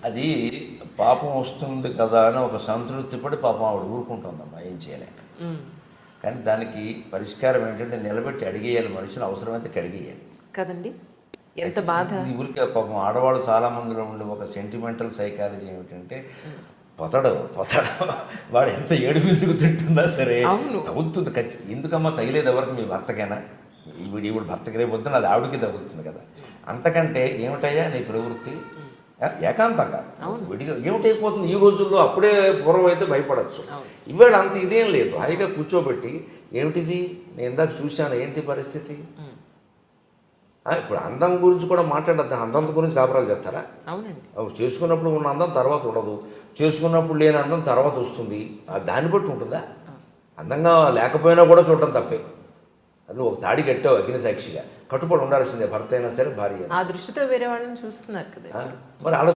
అది పాపం వస్తుంది కదా అని ఒక సంతృప్తి పడి పాపం ఆవిడ ఊరుకుంటుందమ్మా, ఏం చేయలేక. కానీ దానికి పరిష్కారం ఏంటంటే నిలబెట్టి అడిగేయాలి, మనుషులు అవసరమైతే కడిగేయాలి కదండి. ఎంత బాధ. ఇది ఊరికే పాపం ఆడవాళ్ళు చాలా మందిలో ఉండే ఒక సెంటిమెంటల్ సైకాలజీ ఏమిటంటే పొతడు వాడు ఎంత ఏడుపించుకు తింటున్నా సరే తగులుతుంది ఖచ్చితంగా. ఎందుకమ్మా తగిలేదు ఎవరికి? మీ భర్తకైనా? ఈవిడ భర్తకి రేపు పొద్దున అది ఆవిడకి తగులుతుంది కదా. అంతకంటే ఏమిటయ్యా నీ ప్రవృత్తి? ఏకాంతంగా విడిగా ఏమిటైపోతుంది ఈ రోజుల్లో. అప్పుడే పూర్వం అయితే భయపడచ్చు, ఇవాళ అంత ఇదేం లేదు. హాయిగా కూర్చోబెట్టి ఏమిటిది నేను ఇందాక చూశాను, ఏంటి పరిస్థితి? ఇప్పుడు అందం గురించి కూడా మాట్లాడద్దు. అందం గురించి కాపురాలు చేస్తారా? చేసుకున్నప్పుడు ఉన్న అందం తర్వాత ఉండదు, చేసుకున్నప్పుడు లేని అందం తర్వాత వస్తుంది. దాన్ని బట్టి ఉంటుందా? అందంగా లేకపోయినా కూడా చూడటం తప్పే. అది ఒక తాడి కట్టావు అగ్ని సాక్షిగా, కట్టుబడి ఉండాల్సిందే భర్త అయినా సరే భార్య. ఆ దృష్టితో వేరే వాళ్ళని చూస్తున్నారు కదా మరి అలా